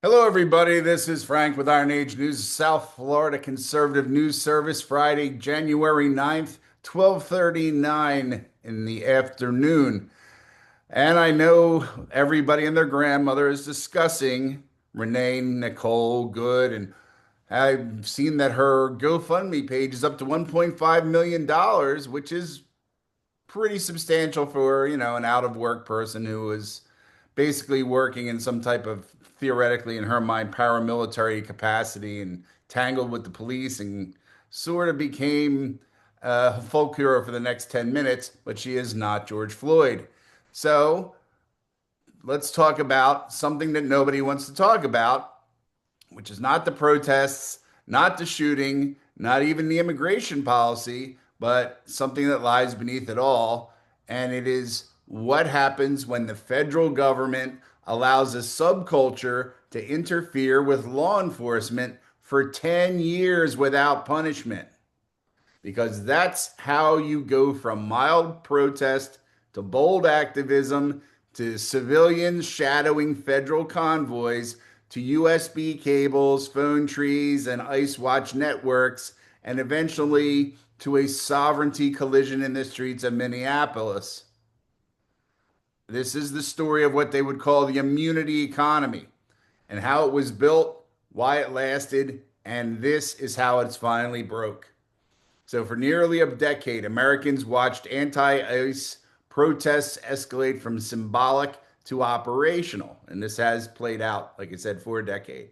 Hello, everybody. This is Frank with Iron Age News, South Florida Conservative News Service, Friday, January 9th, 12:39 in the afternoon. And I know everybody and their grandmother is discussing Renee Nicole Good, and I've seen that her GoFundMe page is up to $1.5 million, which is pretty substantial for, an out of work person who is basically working in some type of theoretically in her mind paramilitary capacity and tangled with the police and sort of became a folk hero for the next 10 minutes, but she is not George Floyd. So let's talk about something that nobody wants to talk about, which is not the protests, not the shooting, not even the immigration policy, but something that lies beneath it all. And it is what happens when the federal government allows a subculture to interfere with law enforcement for 10 years without punishment. Because that's how you go from mild protest to bold activism to civilians shadowing federal convoys to USB cables, phone trees, and ICE watch networks, and eventually to a sovereignty collision in the streets of Minneapolis. This is the story of what they would call the immunity economy and how it was built, why it lasted, and this is how it's finally broke. So, for nearly a decade, Americans watched anti ICE protests escalate from symbolic to operational. And this has played out, like I said, for a decade.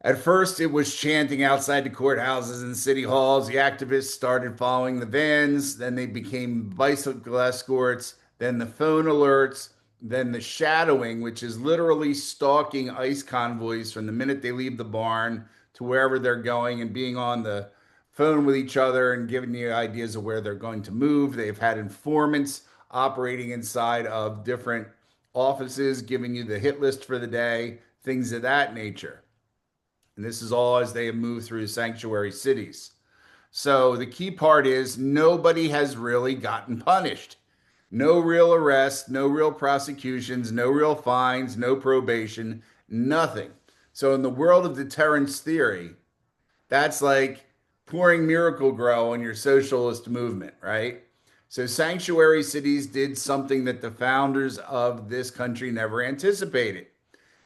At first, it was chanting outside the courthouses and city halls. The activists started following the vans. Then they became bicycle escorts. Then the phone alerts. Then the shadowing, which is literally stalking ICE convoys from the minute they leave the barn to wherever they're going and being on the phone with each other and giving you ideas of where they're going to move. They've had informants operating inside of different offices, giving you the hit list for the day, things of that nature. And this is all as they have moved through sanctuary cities. So the key part is nobody has really gotten punished. No real arrests, no real prosecutions, no real fines, no probation, nothing. So in the world of deterrence theory, that's like pouring Miracle Grow on your socialist movement, right? So sanctuary cities did something that the founders of this country never anticipated.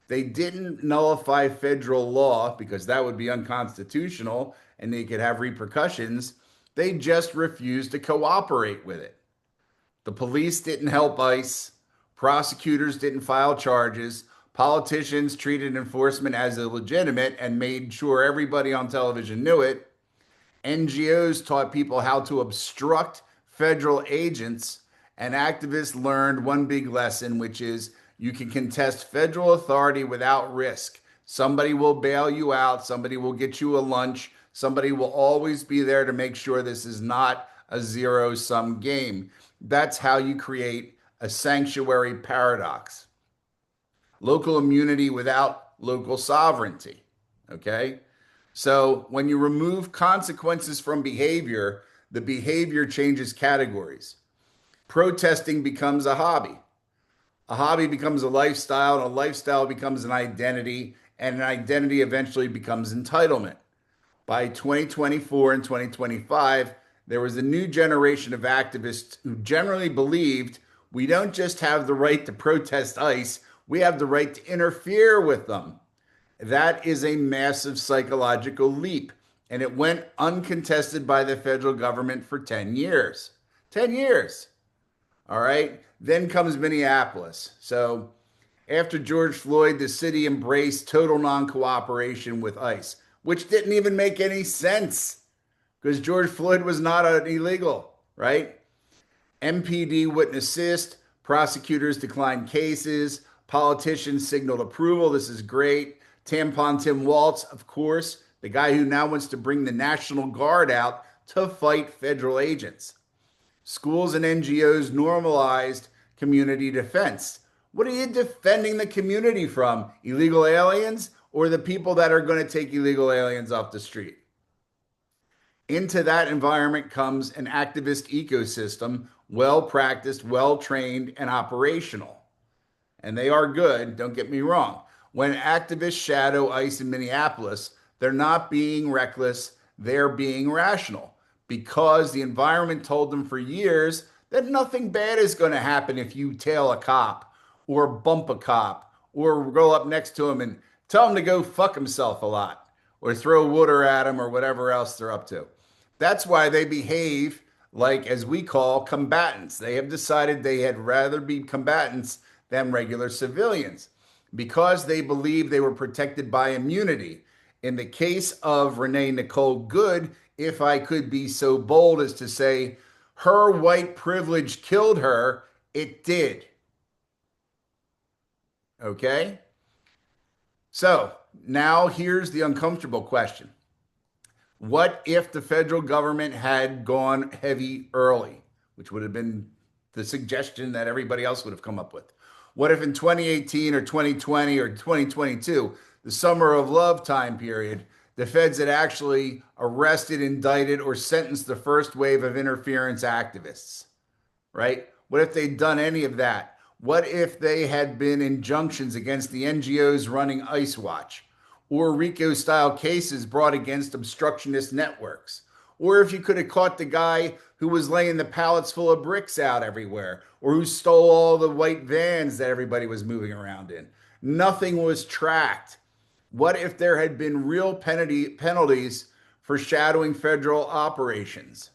They didn't nullify federal law because that would be unconstitutional and they could have repercussions. They just refused to cooperate with it. The police didn't help ICE. Prosecutors didn't file charges. Politicians treated enforcement as illegitimate and made sure everybody on television knew it. NGOs taught people how to obstruct federal agents, and activists learned one big lesson, which is you can contest federal authority without risk. Somebody will bail you out, somebody will get you a lunch, somebody will always be there to make sure this is not a zero-sum game. That's how you create a sanctuary paradox. Local immunity without local sovereignty. Okay? So when you remove consequences from behavior, the behavior changes categories. Protesting becomes a hobby. A hobby becomes a lifestyle, and a lifestyle becomes an identity, and an identity eventually becomes entitlement. By 2024 and 2025, there was a new generation of activists who generally believed we don't just have the right to protest ICE, we have the right to interfere with them. That is a massive psychological leap. And it went uncontested by the federal government for 10 years. 10 years. All right. Then comes Minneapolis. So after George Floyd, the city embraced total non cooperation with ICE, which didn't even make any sense because George Floyd was not an illegal, right? MPD wouldn't assist. Prosecutors declined cases. Politicians signaled approval. This is great. Tampon Tim Walz, of course, the guy who now wants to bring the National Guard out to fight federal agents. Schools and NGOs normalized community defense. What are you defending the community from? Illegal aliens or the people that are going to take illegal aliens off the street? Into that environment comes an activist ecosystem, well practiced, well trained, and operational. And they are good, don't get me wrong. When activists shadow ICE in Minneapolis, they're not being reckless, they're being rational because the environment told them for years that nothing bad is going to happen if you tail a cop or bump a cop or roll up next to him and tell him to go fuck himself a lot or throw water at him or whatever else they're up to. That's why they behave like, as we call, combatants. They have decided they had rather be combatants than regular civilians because they believe they were protected by immunity. In the case of Renee Nicole Good, if I could be so bold as to say her white privilege killed her, it did. Okay? So now here's the uncomfortable question. What if the federal government had gone heavy early, which would have been the suggestion that everybody else would have come up with? What if in 2018 or 2020 or 2022, the summer of love time period, the feds had actually arrested, indicted, or sentenced the first wave of interference activists? Right? What if they'd done any of that? What if they had been injunctions against the NGOs running ICE Watch or RICO style cases brought against obstructionist networks? Or if you could have caught the guy who was laying the pallets full of bricks out everywhere or who stole all the white vans that everybody was moving around in. Nothing was tracked. What if there had been real penalties for shadowing federal operations?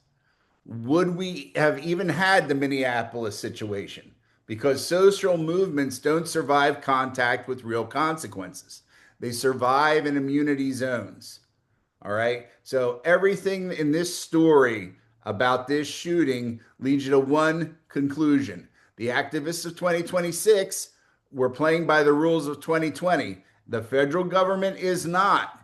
Would we have even had the Minneapolis situation? Because social movements don't survive contact with real consequences, they survive in immunity zones. All right. So everything in this story about this shooting leads you to one conclusion. The activists of 2026 were playing by the rules of 2020. The federal government is not.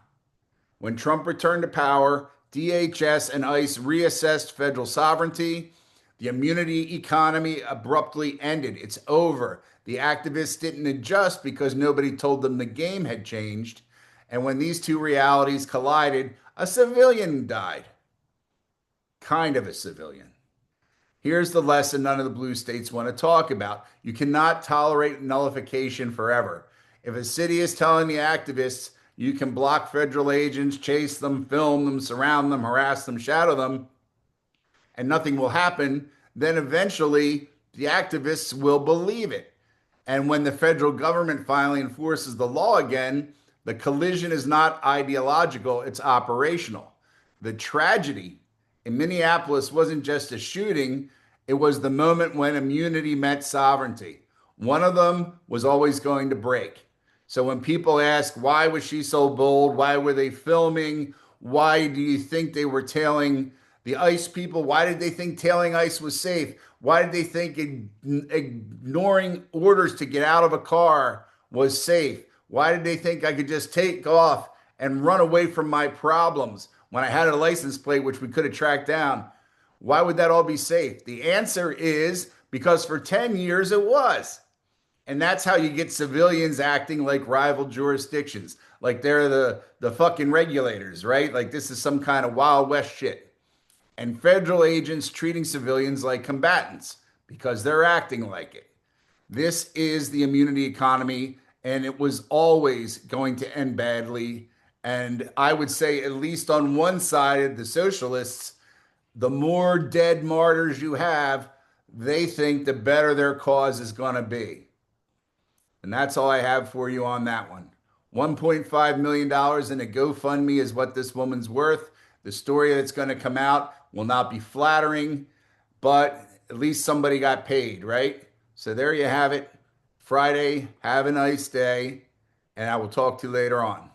When Trump returned to power, DHS and ICE reassessed federal sovereignty. The immunity economy abruptly ended. It's over. The activists didn't adjust because nobody told them the game had changed. And when these two realities collided, a civilian died. Kind of a civilian. Here's the lesson none of the blue states want to talk about. You cannot tolerate nullification forever. If a city is telling the activists you can block federal agents, chase them, film them, surround them, harass them, shadow them, and nothing will happen, then eventually the activists will believe it. And when the federal government finally enforces the law again, the collision is not ideological, it's operational. The tragedy in Minneapolis wasn't just a shooting, it was the moment when immunity met sovereignty. One of them was always going to break. So when people ask, why was she so bold? Why were they filming? Why do you think they were tailing the ICE people? Why did they think tailing ICE was safe? Why did they think ignoring orders to get out of a car was safe? Why did they think I could just take off and run away from my problems when I had a license plate, which we could have tracked down? Why would that all be safe? The answer is because for 10 years it was. And that's how you get civilians acting like rival jurisdictions, like they're the fucking regulators, right? Like this is some kind of Wild West shit. And federal agents treating civilians like combatants because they're acting like it. This is the immunity economy, and it was always going to end badly. And I would say, at least on one side, the socialists, the more dead martyrs you have, they think the better their cause is going to be. And that's all I have for you on that one. $1.5 million in a GoFundMe is what this woman's worth. The story that's going to come out will not be flattering, but at least somebody got paid, right? So there you have it. Friday, have a nice day, and I will talk to you later on.